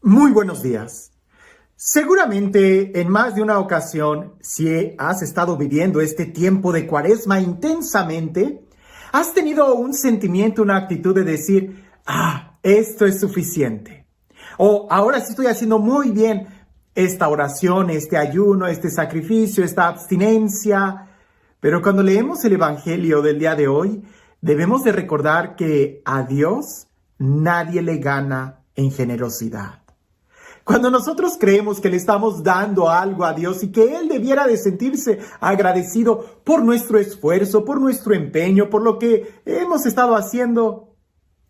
Muy buenos días. Seguramente en más de una ocasión, si has estado viviendo este tiempo de Cuaresma intensamente, has tenido un sentimiento, una actitud de decir, esto es suficiente. O ahora sí estoy haciendo muy bien esta oración, este ayuno, este sacrificio, esta abstinencia. Pero cuando leemos el Evangelio del día de hoy, debemos de recordar que a Dios nadie le gana en generosidad. Cuando nosotros creemos que le estamos dando algo a Dios y que Él debiera de sentirse agradecido por nuestro esfuerzo, por nuestro empeño, por lo que hemos estado haciendo,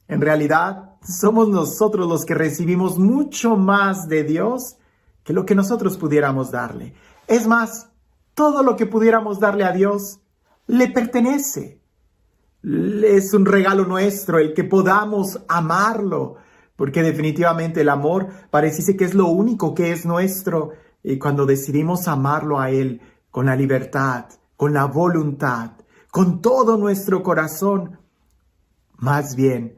en realidad somos nosotros los que recibimos mucho más de Dios que lo que nosotros pudiéramos darle. Es más, todo lo que pudiéramos darle a Dios le pertenece. Es un regalo nuestro el que podamos amarlo. Porque definitivamente el amor parece que es lo único que es nuestro. Y cuando decidimos amarlo a Él con la libertad, con la voluntad, con todo nuestro corazón, más bien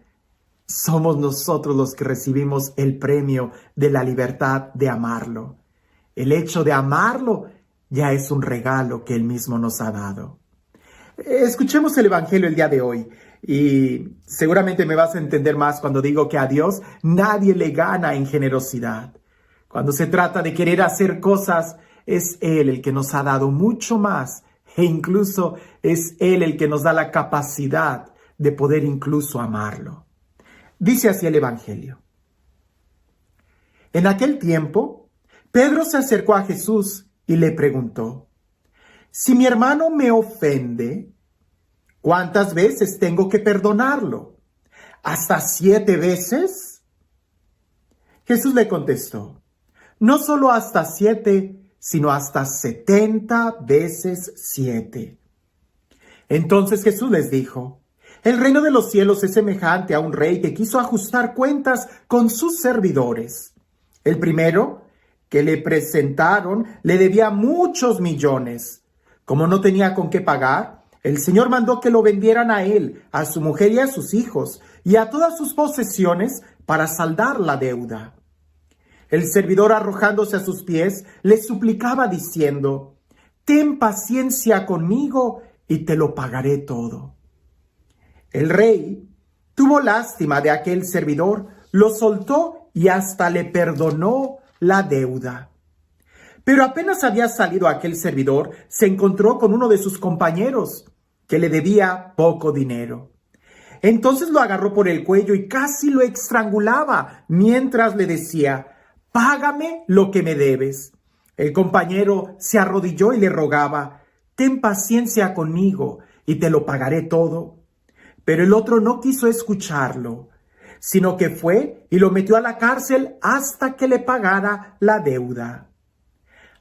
somos nosotros los que recibimos el premio de la libertad de amarlo. El hecho de amarlo ya es un regalo que Él mismo nos ha dado. Escuchemos el Evangelio el día de hoy. Y seguramente me vas a entender más cuando digo que a Dios nadie le gana en generosidad. Cuando se trata de querer hacer cosas, es Él el que nos ha dado mucho más e incluso es Él el que nos da la capacidad de poder incluso amarlo. Dice así el Evangelio. En aquel tiempo, Pedro se acercó a Jesús y le preguntó, «Si mi hermano me ofende, ¿cuántas veces tengo que perdonarlo? ¿Hasta 7 veces? Jesús le contestó, no solo hasta 7, sino hasta 70 veces 7. Entonces Jesús les dijo, el reino de los cielos es semejante a un rey que quiso ajustar cuentas con sus servidores. El primero que le presentaron le debía muchos millones. Como no tenía con qué pagar, el Señor mandó que lo vendieran a él, a su mujer y a sus hijos, y a todas sus posesiones para saldar la deuda. El servidor, arrojándose a sus pies, le suplicaba diciendo, «Ten paciencia conmigo y te lo pagaré todo». El rey tuvo lástima de aquel servidor, lo soltó y hasta le perdonó la deuda. Pero apenas había salido aquel servidor, se encontró con uno de sus compañeros, que le debía poco dinero. Entonces lo agarró por el cuello y casi lo estrangulaba, mientras le decía, «Págame lo que me debes». El compañero se arrodilló y le rogaba, «Ten paciencia conmigo y te lo pagaré todo». Pero el otro no quiso escucharlo, sino que fue y lo metió a la cárcel hasta que le pagara la deuda.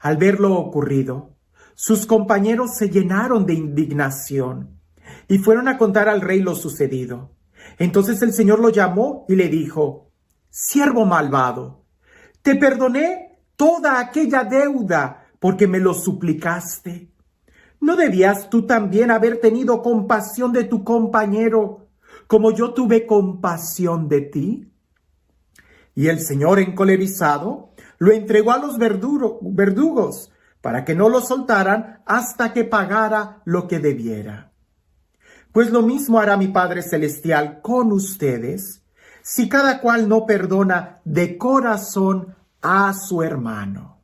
Al ver lo ocurrido, sus compañeros se llenaron de indignación y fueron a contar al rey lo sucedido. Entonces el Señor lo llamó y le dijo, «Siervo malvado, te perdoné toda aquella deuda porque me lo suplicaste. ¿No debías tú también haber tenido compasión de tu compañero, como yo tuve compasión de ti?» Y el Señor, encolerizado, lo entregó a los verdugos para que no lo soltaran hasta que pagara lo que debiera. Pues lo mismo hará mi Padre Celestial con ustedes, si cada cual no perdona de corazón a su hermano.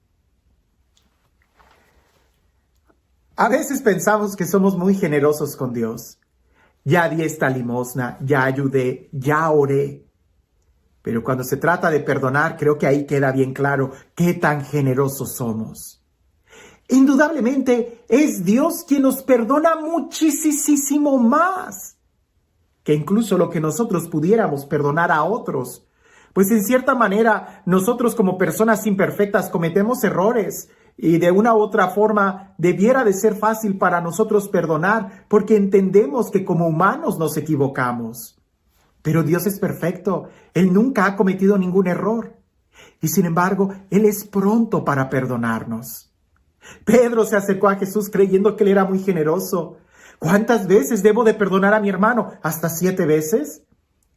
A veces pensamos que somos muy generosos con Dios. Ya di esta limosna, ya ayudé, ya oré. Pero cuando se trata de perdonar, creo que ahí queda bien claro qué tan generosos somos. Indudablemente es Dios quien nos perdona muchísimo más que incluso lo que nosotros pudiéramos perdonar a otros. Pues en cierta manera nosotros como personas imperfectas cometemos errores y de una u otra forma debiera de ser fácil para nosotros perdonar porque entendemos que como humanos nos equivocamos. Pero Dios es perfecto, Él nunca ha cometido ningún error. Y sin embargo, Él es pronto para perdonarnos. Pedro se acercó a Jesús creyendo que Él era muy generoso. ¿Cuántas veces debo de perdonar a mi hermano? ¿Hasta 7 veces?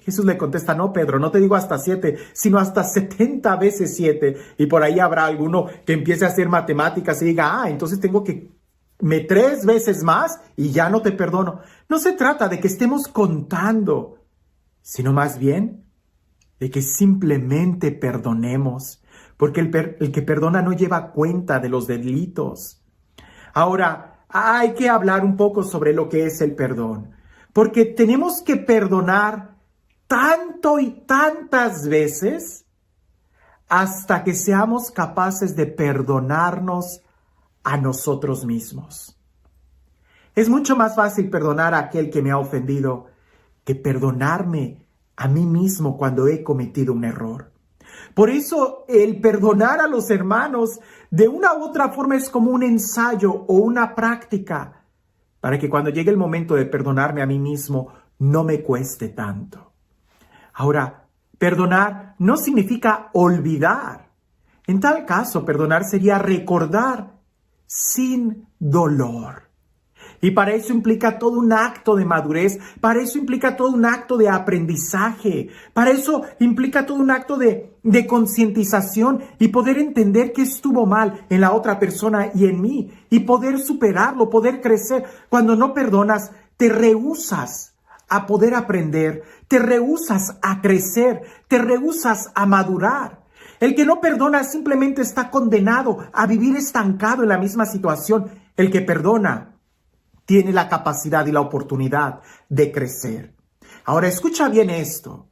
Jesús le contesta, no, Pedro, no te digo hasta 7, sino hasta 70 veces 7. Y por ahí habrá alguno que empiece a hacer matemáticas y diga, entonces tengo que me 3 veces más y ya no te perdono. No se trata de que estemos contando, sino más bien de que simplemente perdonemos, porque el que perdona no lleva cuenta de los delitos. Ahora, hay que hablar un poco sobre lo que es el perdón, porque tenemos que perdonar tanto y tantas veces hasta que seamos capaces de perdonarnos a nosotros mismos. Es mucho más fácil perdonar a aquel que me ha ofendido que perdonarme a mí mismo cuando he cometido un error. Por eso el perdonar a los hermanos de una u otra forma es como un ensayo o una práctica para que cuando llegue el momento de perdonarme a mí mismo no me cueste tanto. Ahora, perdonar no significa olvidar. En tal caso, perdonar sería recordar sin dolor. Y para eso implica todo un acto de madurez, para eso implica todo un acto de aprendizaje, para eso implica todo un acto de concientización y poder entender qué estuvo mal en la otra persona y en mí, y poder superarlo, poder crecer. Cuando no perdonas, te rehúsas a poder aprender, te rehúsas a crecer, te rehúsas a madurar. El que no perdona simplemente está condenado a vivir estancado en la misma situación. El que perdona tiene la capacidad y la oportunidad de crecer. Ahora, escucha bien esto.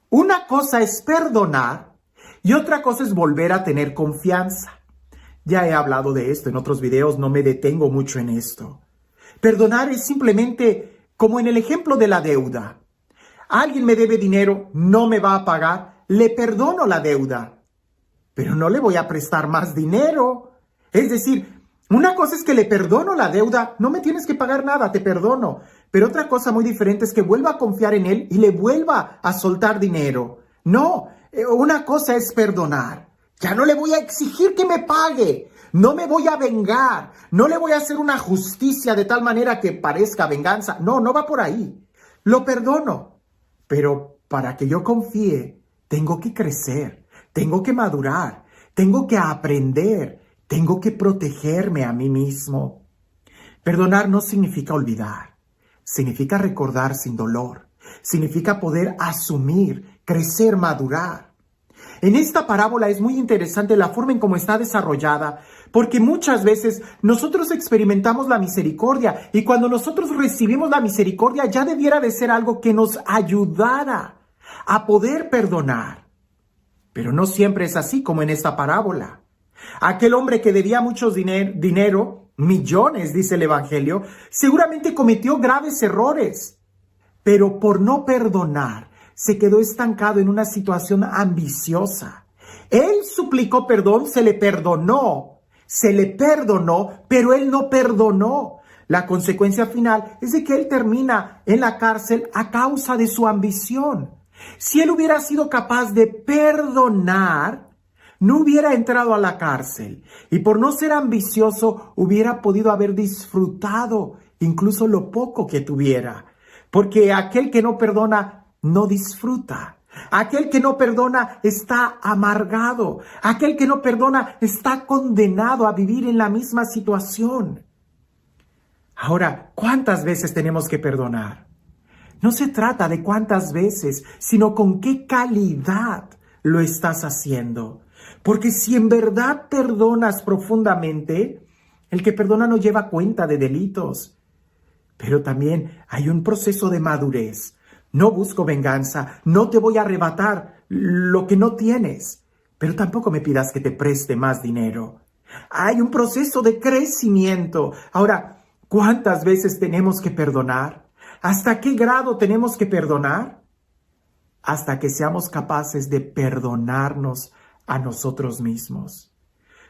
Una cosa es perdonar y otra cosa es volver a tener confianza. Ya he hablado de esto en otros videos, no me detengo mucho en esto. Perdonar es simplemente como en el ejemplo de la deuda. Alguien me debe dinero, no me va a pagar, le perdono la deuda, pero no le voy a prestar más dinero. Es decir, una cosa es que le perdono la deuda, no me tienes que pagar nada, te perdono. Pero otra cosa muy diferente es que vuelva a confiar en él y le vuelva a soltar dinero. No, una cosa es perdonar. Ya no le voy a exigir que me pague. No me voy a vengar. No le voy a hacer una justicia de tal manera que parezca venganza. No, no va por ahí. Lo perdono. Pero para que yo confíe, tengo que crecer, tengo que madurar, tengo que aprender, tengo que protegerme a mí mismo. Perdonar no significa olvidar. Significa recordar sin dolor. Significa poder asumir, crecer, madurar. En esta parábola es muy interesante la forma en cómo está desarrollada, porque muchas veces nosotros experimentamos la misericordia y cuando nosotros recibimos la misericordia ya debiera de ser algo que nos ayudara a poder perdonar. Pero no siempre es así como en esta parábola. Aquel hombre que debía mucho dinero, millones, dice el Evangelio, seguramente cometió graves errores, pero por no perdonar, se quedó estancado en una situación ambiciosa. Él suplicó perdón, se le perdonó, pero él no perdonó. La consecuencia final es de que él termina en la cárcel a causa de su ambición. Si él hubiera sido capaz de perdonar, no hubiera entrado a la cárcel y por no ser ambicioso hubiera podido haber disfrutado incluso lo poco que tuviera. Porque aquel que no perdona no disfruta. Aquel que no perdona está amargado. Aquel que no perdona está condenado a vivir en la misma situación. Ahora, ¿cuántas veces tenemos que perdonar? No se trata de cuántas veces, sino con qué calidad lo estás haciendo. Porque si en verdad perdonas profundamente, el que perdona no lleva cuenta de delitos. Pero también hay un proceso de madurez. No busco venganza, no te voy a arrebatar lo que no tienes, pero tampoco me pidas que te preste más dinero. Hay un proceso de crecimiento. Ahora, ¿cuántas veces tenemos que perdonar? ¿Hasta qué grado tenemos que perdonar? Hasta que seamos capaces de perdonarnos a nosotros mismos.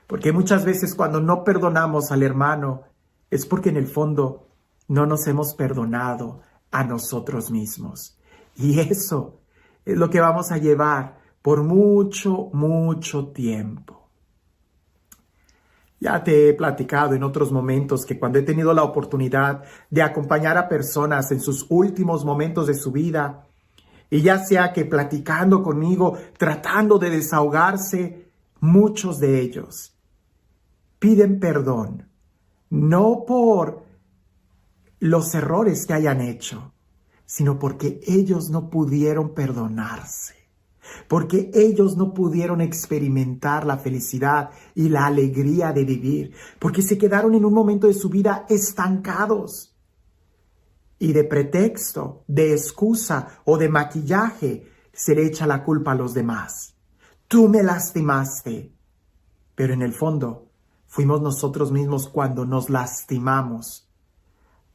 Porque muchas veces cuando no perdonamos al hermano, es porque en el fondo no nos hemos perdonado a nosotros mismos. Y eso es lo que vamos a llevar por mucho, mucho tiempo. Ya te he platicado en otros momentos que cuando he tenido la oportunidad de acompañar a personas en sus últimos momentos de su vida, Y ya sea que platicando conmigo, tratando de desahogarse, muchos de ellos piden perdón, no por los errores que hayan hecho, sino porque ellos no pudieron perdonarse, porque ellos no pudieron experimentar la felicidad y la alegría de vivir, porque se quedaron en un momento de su vida estancados. Y de pretexto, de excusa o de maquillaje, se le echa la culpa a los demás. Tú me lastimaste. Pero en el fondo, fuimos nosotros mismos cuando nos lastimamos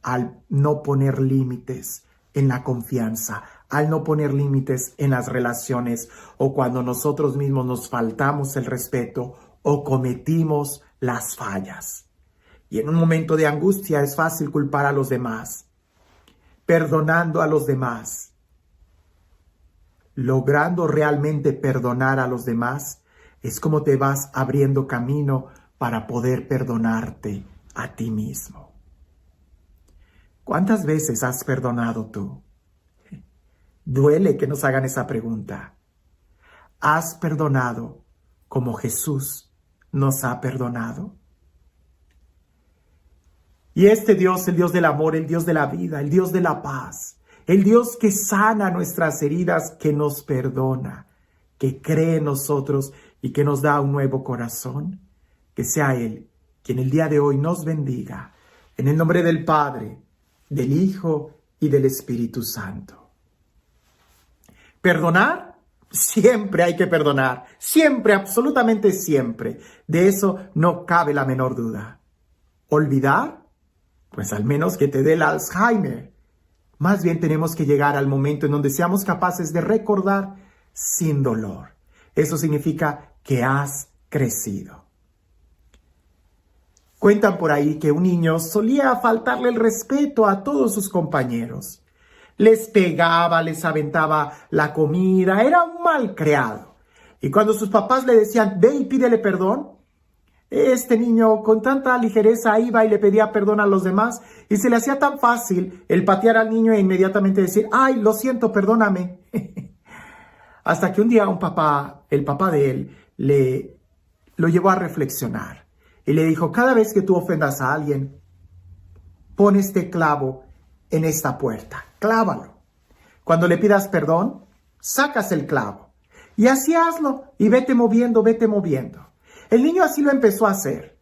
al no poner límites en la confianza, al no poner límites en las relaciones, o cuando nosotros mismos nos faltamos el respeto o cometimos las fallas. Y en un momento de angustia es fácil culpar a los demás. Perdonando a los demás, logrando realmente perdonar a los demás, es como te vas abriendo camino para poder perdonarte a ti mismo. ¿Cuántas veces has perdonado tú? Duele que nos hagan esa pregunta. ¿Has perdonado como Jesús nos ha perdonado? Y este Dios, el Dios del amor, el Dios de la vida, el Dios de la paz, el Dios que sana nuestras heridas, que nos perdona, que cree en nosotros y que nos da un nuevo corazón, que sea Él quien el día de hoy nos bendiga. En el nombre del Padre, del Hijo y del Espíritu Santo. ¿Perdonar? Siempre hay que perdonar. Siempre, absolutamente siempre. De eso no cabe la menor duda. ¿Olvidar? Pues al menos que te dé el Alzheimer. Más bien tenemos que llegar al momento en donde seamos capaces de recordar sin dolor. Eso significa que has crecido. Cuentan por ahí que un niño solía faltarle el respeto a todos sus compañeros. Les pegaba, les aventaba la comida, era un malcriado. Y cuando sus papás le decían, ve y pídele perdón, este niño con tanta ligereza iba y le pedía perdón a los demás y se le hacía tan fácil el patear al niño e inmediatamente decir, ay, lo siento, perdóname. Hasta que un día el papá de él, lo llevó a reflexionar y le dijo, cada vez que tú ofendas a alguien, pon este clavo en esta puerta, clávalo. Cuando le pidas perdón, sacas el clavo y así hazlo y vete moviendo, vete moviendo. El niño así lo empezó a hacer.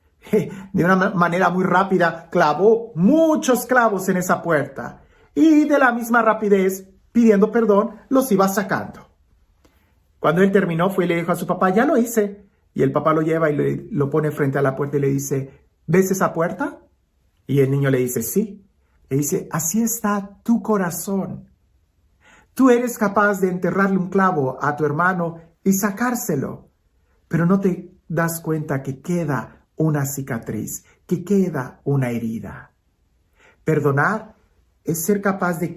De una manera muy rápida, clavó muchos clavos en esa puerta. Y de la misma rapidez, pidiendo perdón, los iba sacando. Cuando él terminó, fue y le dijo a su papá, ya lo hice. Y el papá lo lleva y lo pone frente a la puerta y le dice, ¿ves esa puerta? Y el niño le dice, sí. Le dice, así está tu corazón. Tú eres capaz de enterrarle un clavo a tu hermano y sacárselo. Pero no te das cuenta que queda una cicatriz, que queda una herida. Perdonar es ser capaz de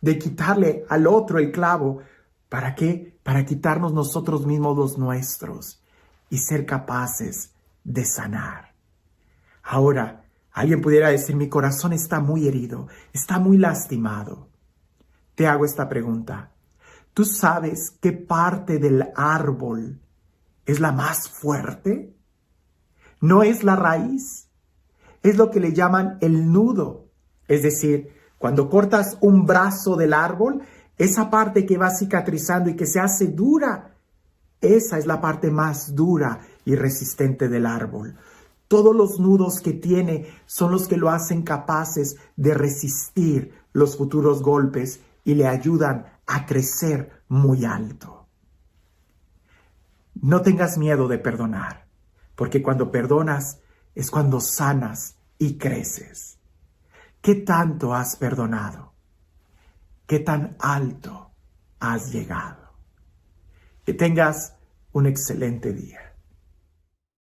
de quitarle al otro el clavo. ¿Para qué? Para quitarnos nosotros mismos los nuestros y ser capaces de sanar. Ahora, alguien pudiera decir, mi corazón está muy herido, está muy lastimado. Te hago esta pregunta. ¿Tú sabes qué parte del árbol es la más fuerte? No es la raíz, es lo que le llaman el nudo. Es decir, cuando cortas un brazo del árbol, esa parte que va cicatrizando y que se hace dura, esa es la parte más dura y resistente del árbol. Todos los nudos que tiene son los que lo hacen capaces de resistir los futuros golpes y le ayudan a crecer muy alto. No tengas miedo de perdonar, porque cuando perdonas es cuando sanas y creces. ¿Qué tanto has perdonado? ¿Qué tan alto has llegado? Que tengas un excelente día.